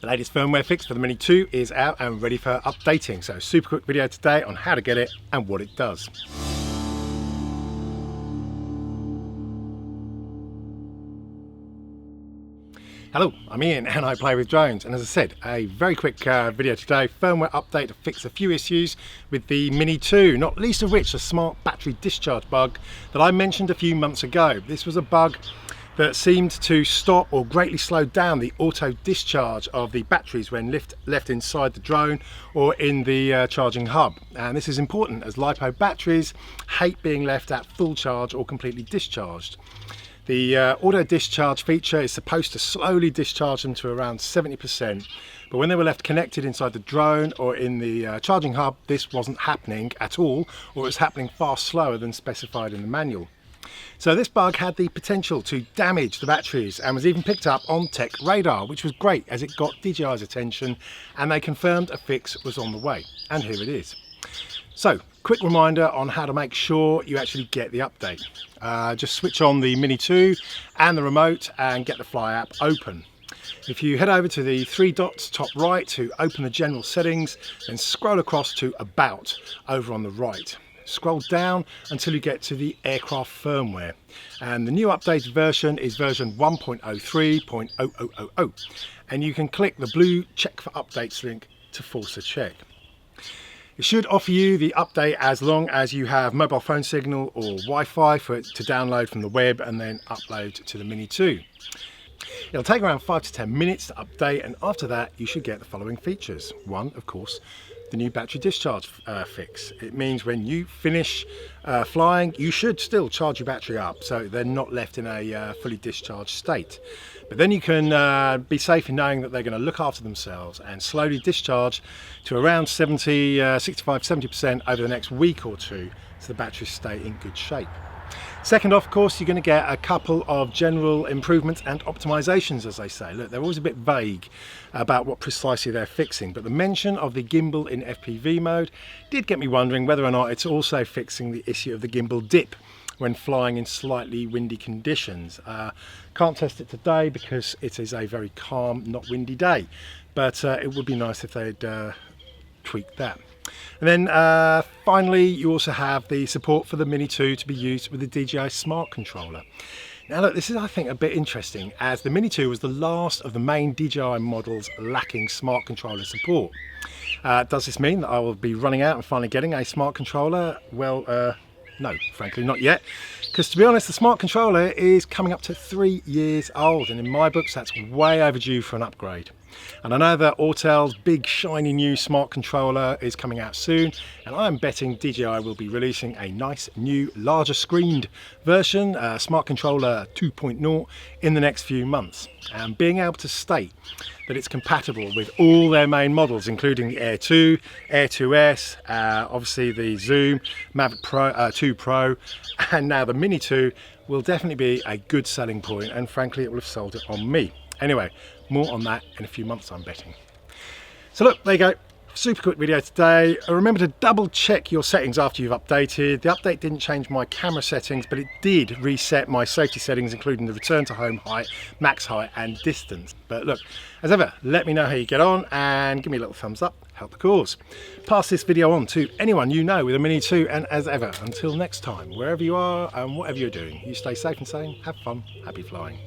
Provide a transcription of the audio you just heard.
The latest firmware fix for the Mini 2 is out and ready for updating. So super quick video today on how to get it and what it does. Hello, I'm Ian and I play with drones, and as I said, a very quick video today, firmware update to fix a few issues with the Mini 2, not least of which a smart battery discharge bug that I mentioned a few months ago. This was a bug that seemed to stop or greatly slow down the auto discharge of the batteries when left inside the drone or in the charging hub. And this is important as LiPo batteries hate being left at full charge or completely discharged. The auto discharge feature is supposed to slowly discharge them to around 70%, but when they were left connected inside the drone or in the charging hub, this wasn't happening at all, or it was happening far slower than specified in the manual. So this bug had the potential to damage the batteries and was even picked up on tech radar, which was great as it got DJI's attention and they confirmed a fix was on the way. And here it is. So, quick reminder on how to make sure you actually get the update. Just switch on the Mini 2 and the remote and get the Fly app open. If you head over to the three dots top right to open the general settings, then scroll across to About over on the right. Scroll down until you get to the aircraft firmware, and the new updated version is version 1.03.0000, and you can click the blue check for updates link to force a check. It should offer you the update as long as you have mobile phone signal or Wi-Fi for it to download from the web and then upload to the Mini 2. It'll take around 5 to 10 minutes to update, and after that you should get the following features. One, of course, the new battery discharge fix. It means when you finish flying, you should still charge your battery up so they're not left in a fully discharged state. But then you can be safe in knowing that they're going to look after themselves and slowly discharge to around 65-70% over the next week or two, so the batteries stay in good shape. Second off, of course, you're going to get a couple of general improvements and optimizations, as they say. Look, they're always a bit vague about what precisely they're fixing, but the mention of the gimbal in FPV mode did get me wondering whether or not it's also fixing the issue of the gimbal dip when flying in slightly windy conditions. Can't test it today because it is a very calm, not windy day, but it would be nice if they'd tweak that. And then finally, you also have the support for the Mini 2 to be used with the DJI Smart Controller. Now look, this is, I think, a bit interesting as the Mini 2 was the last of the main DJI models lacking Smart Controller support. Does this mean that I will be running out and finally getting a Smart Controller? Well, no, frankly not yet, because to be honest, the Smart Controller is coming up to 3 years old, and in my books that's way overdue for an upgrade. And I know that Autel's big shiny new Smart Controller is coming out soon, and I'm betting DJI will be releasing a nice new larger screened version, Smart Controller 2.0, in the next few months. And being able to state that it's compatible with all their main models, including the Air 2, Air 2S, obviously the Zoom, Mavic Pro, 2 Pro, and now the Mini 2, will definitely be a good selling point, and frankly it will have sold it on me. Anyway, more on that in a few months, I'm betting. So look, there you go. Super quick video today. Remember to double check your settings after you've updated. The update didn't change my camera settings, but it did reset my safety settings, including the return to home height, max height and distance. But look, as ever, let me know how you get on and give me a little thumbs up, help the cause. Pass this video on to anyone you know with a Mini 2, and as ever, until next time, wherever you are and whatever you're doing, you stay safe and sane, have fun, happy flying.